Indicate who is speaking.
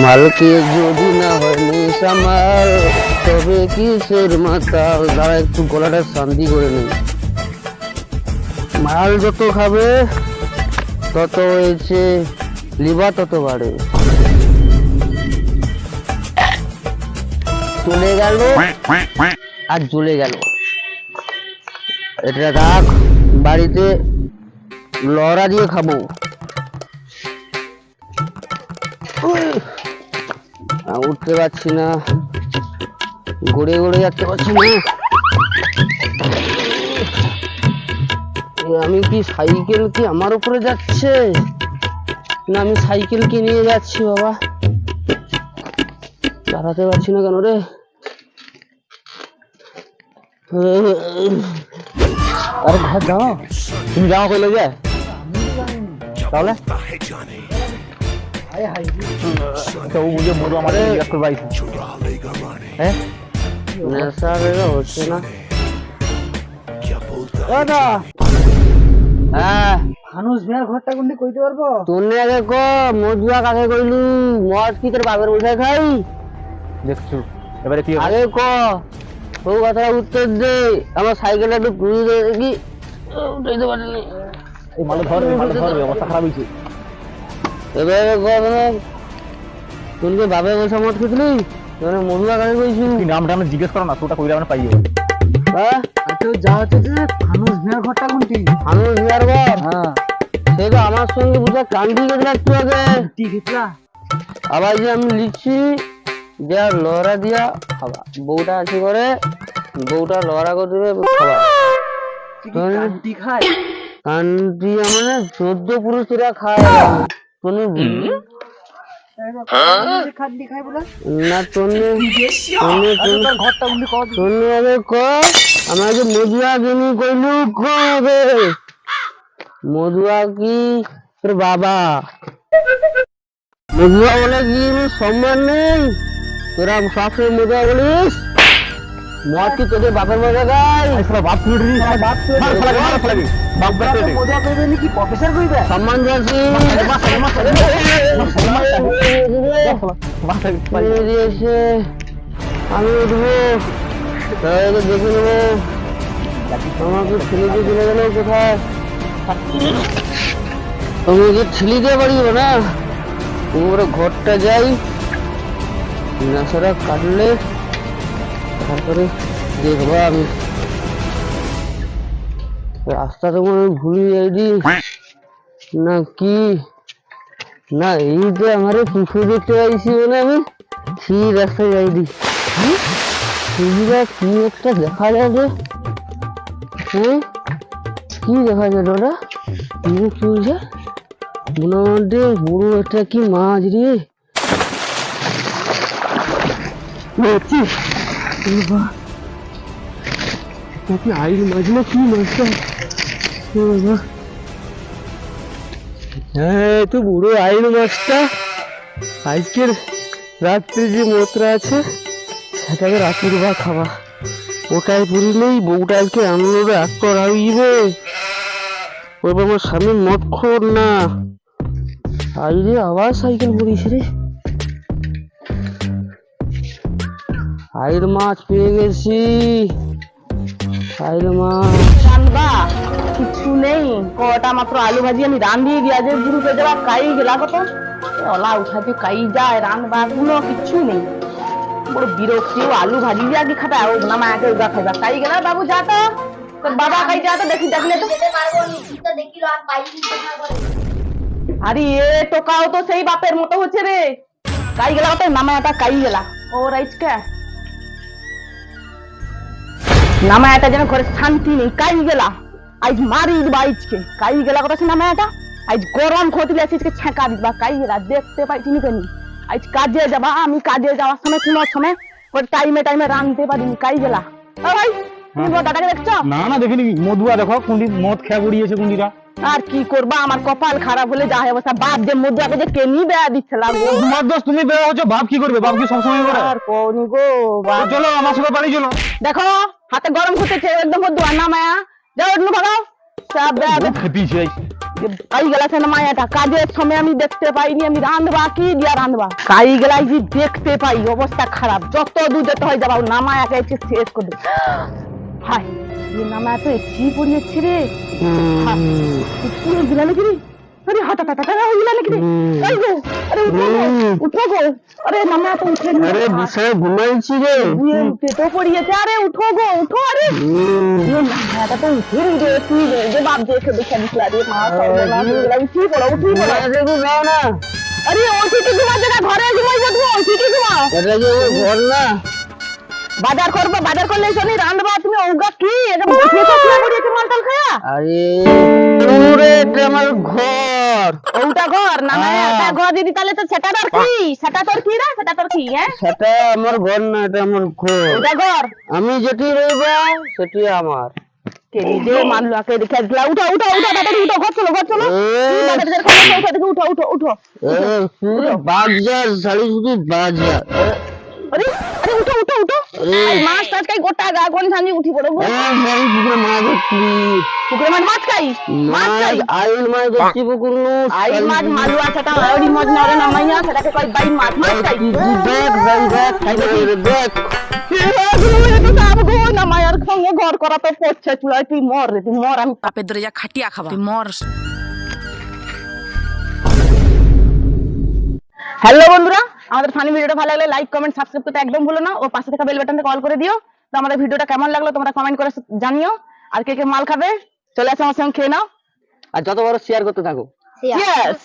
Speaker 1: মালকে যদি না হয় নেশামাল তবে কিসের মাতাল। দাঁড়া একটু গলাটা শান্তি করে নেই। মাল যত খাবে তত হয়েছে লিভার তত বাড়ে। চলে গেল আর জ্বলে গেল। এটা রাখ, বাড়িতে লড়া দিয়ে খাবো। উঠতে পারছি না, গড়ে গড়ে যাচ্ছে পারছি না। আমি কি সাইকেল কি আমার উপরে যাচ্ছে না আমি সাইকেল কি নিয়ে যাচ্ছি? বাবা দাঁড়াতে পারছি না কেন রে? আরে ঘর যাও, তুমি যাও কইলে যে তাহলে তো ও মুझे মধু আমারে একটু ভাই হ্যাঁ নেশা বেরো হচ্ছে না। দাদা হ্যাঁ
Speaker 2: মানুষ বিয়ার ঘরটা কোনটি কইতে পারবো?
Speaker 1: তোনে আগে ক মধুয়া কাকে কইলি? মদ কি তোর বাপের বসায় খাই দেখছু? এবারে কি আগে ক ও কথা উত্তর দে। আমার সাইকেলটা একটু ঘুরিয়ে দে দেখি। উঠাইতে পারিনি। এই ভালো ধর অবস্থা খারাপ হয়েছে। এবারে ক মানে তোকে বাপের বসা মদ খেতলি মানে মধুয়া কাকে কইছু?
Speaker 2: কি নামটা আমি জিজ্ঞেস করো না, তোটা কইলে আমরা পাইও।
Speaker 1: হ্যাঁ
Speaker 2: আচ্ছা যা হচ্ছে যে মানুষ বিয়ার ঘরটা কোনটি?
Speaker 1: মানুষ বিয়ার ঘর?
Speaker 2: হ্যাঁ
Speaker 1: সে তো আমার সঙ্গে বুঝা কান্দি গেছিল একটু আগে।
Speaker 2: কি খেতলা?
Speaker 1: আবার যে আমি লিখছি যে লড়া দিয়া খাবা, বউটা আছে করে বউটা লড়া করে দেবে খাবা।
Speaker 2: কান্তি খায়?
Speaker 1: কান্দি মানে 14 পুরুষরা খায় তুমি বুঝলি
Speaker 2: কান্তি খায় বলে
Speaker 1: না? তোনে
Speaker 2: তোর ঘরটা কোনটি কও?
Speaker 1: তোনে আগে ক আমার যে মধুয়া গিনি কইলু কবে? মধুয়া কি তোর বাবা? মধুয়া বলে কি সম্মান নেই? তোরা সবসময় মধুয়া বলিস? মদ কি তোদের বাপের মজা গায়?
Speaker 2: বাপ তুই বাপ তুই বাপ বাপ মজা কইবে নাকি প্রফেসর কইবে?
Speaker 1: সম্মান দিয়েছি দিয়েছে। আমি উঠবো তাদেরকে দেখে নেবো। আমাকে ছেলে দিয়ে চলে গেল কোথায়? তোমাকে ছেলে দিয়ে বাড়ি যাবো না? তোমরা ঘরটা যাই, নেশাটা কাটলে তারপরে দেখবো। আমি রাস্তাটা মনে হয় ভুলে যাইনি না কি না? এই যে আমার পুকুর দেখতে পাইছি বলে আমি সেই রাস্তায় যাইনি। কি একটা দেখা যায় রে? হ্যাঁ কি দেখা যায় ওটা? কি বলছে মনে বড় একটা কি মাছ রে? আইল মাছ না কি মাছটা? হ্যাঁ তো বুড়ো আইল মাছটা। আজকের রাত্রে যে মোত্রা আছে সেটাকে রাত্রির বা খাবা। ওটাই পুরিলেই বউটা আজকে আনন্দ রাগ করাইবে। ওই আমার স্বামী মদ খোর না। আই রে আবার সাইকেল পড়িস রে। আইল মাছ পেয়ে গেছি। আইল মাছ
Speaker 3: রান্না কিছু নেই, কটা মাত্র আলু ভাজি আমি রান্ধিয়ে গিয়ে আজ গুরু পেয়ে যাওয়া কাই গেলা কত ওলা উঠাতে কাই যায় রান্না গুলো কিছু নেই। বড় বিরক্তি। আলু ভাজি দিয়ে আগে খাবে আর না মাকে উগা খাইবা কাই গেলা। বাবু যা তো তোর বাবা কাই যা তো দেখি দেখলে তো
Speaker 4: দেখিল আর পাইনি কথা করে।
Speaker 3: আরে এ টোকাও তো সেই বাপের মতো হচ্ছে রে। কাই গেলা তো নামায়াটা কাই গেলা ও রাইজকে নামায়াটা যেন ঘরে শান্তি নেই। কাই গেলা আজ মারি দিবা আজকে। কাই গেলা কথা সে নামায়াটা আজ গরম খতিলে আজকে ছেঁকা দিবা। কাই গেলা দেখতে পাইছি নি কেন? আজ কাজে যাবা, আমি কাজে যাওয়ার সময় কোনো সময় ওই টাইমে টাইমে রাঁধতে পারিনি। কাই গেলা ও ভাই তুমি দাদাকে দেখছো?
Speaker 2: না না দেখিনি। মধুয়া দেখো কোনটি মদ খেয়ে গড়িয়েছে কোনটিরা।
Speaker 3: আর কি করবা, আমার কপাল খারাপ হলে যা অবস্থা। বাপ যে মধুয়াকে যে কেনি বেয়া দিচ্ছে লাগো।
Speaker 2: তোমার দোষ, তুমি বের হচ্ছ। বাপ কি করবে? বাপ কি সবসময় করে?
Speaker 3: আর কোন গো বাপ।
Speaker 2: চলো আমার সাথে বাড়ি চলো।
Speaker 3: দেখো হাতে গরম করতেছে একদম মধুয়া নামায়া যাও একটু ভাগাও সব বেয়া
Speaker 2: খেপিছে
Speaker 3: কাই গেলা না মায়াটা কাজের সময় আমি দেখতে পাইনি আমি রাঁধবা কি দিয়া রাঁধবা কাই গেলাই যে দেখতে পাই অবস্থা খারাপ যত দূর যেতে হয় যাবা না মায়াকে এসে শেষ করে দেব হায় এই না মায়া তো এসি পড়িয়েছে রে পুরো গিলা নাকি রে আরে হাটা টাটা টাটা গিলা নাকি রে এই গো আরে উঠো গো আরে না মায়া তো উঠে
Speaker 1: আরে বিছানায় ঘুমাইছি রে
Speaker 3: উঠে তো পড়িয়েছে আরে উঠো গো উঠো আরে মায়াটা তো উঠে রে তুই যে বাপ দেখে দেখে দিছিলা রে মা উঠি পড়ো
Speaker 1: দেখো যাও না
Speaker 3: আরে ওই থেকে ঘুমা জায়গা ঘরে ঘুমাই যাবো ওই থেকে ঘুমা
Speaker 1: এটা কি ওর ঘর না
Speaker 3: বাজার করবো বাজার করলে শনি রাঁধবা তুমি ওগা কি এটা বসে চকলা পড়িয়েছে মালটাল খায়া
Speaker 1: আরে ওরে এটা আমার ঘর
Speaker 3: ওটা ঘর না না এটা ঘর দিদি তাহলে তো সেটা তোর কি সেটা তোর কি রে সেটা তোর কি হ্যাঁ
Speaker 1: সেটা আমার ঘর না এটা আমার ঘর
Speaker 3: ওটা ঘর
Speaker 1: আমি যেটি রইবা সেটি আমার
Speaker 3: কে নিজে মানলো আকে দেখে দিলা উঠো উঠো উঠো তাড়াতাড়ি উঠো ঘর চলো বাজার করে উঠো উঠো উঠো
Speaker 1: বাজার শাড়ি শুধু বাজার
Speaker 3: আরে আরে উঠো উঠো উঠো এই মাছ টাছ খাই গোটা গা কোন সামনে উঠি পড়ো গো
Speaker 1: পুকুরে মাছ ধরছি
Speaker 3: পুকুরে মাছ খাই মাছ খাই
Speaker 1: আইল মাছ ধরছি পুকুর
Speaker 3: আইল মাছ মালু আছে তা ওই মাছ নরে না মাইয়া সেটাকে কই বাই মাছ মাছ খাই
Speaker 1: দেখ খাই দেখ
Speaker 3: না মায়ার সঙ্গে ঘর করা তো পড়ছে চুলাই তুই মর রে তুই মর আমি
Speaker 5: বাপের দরে যা খাটিয়া খাবা তুই মর
Speaker 3: হ্যালো বন্ধুরা আমাদের ফানি ভিডিওটা ভালো লাগলে লাইক কমেন্ট সাবস্ক্রাইব করতে একদম ভুলো না ও পাশে থাকা বেল বাটনটা কল করে দিও তো আমাদের ভিডিওটা কেমন লাগলো তোমরা কমেন্ট করে জানিও আর কে কে মাল খাবে চলে আসো আমার সঙ্গে খেয়ে নাও
Speaker 1: আর যত বড় শেয়ার করতে থাকো
Speaker 3: Yes.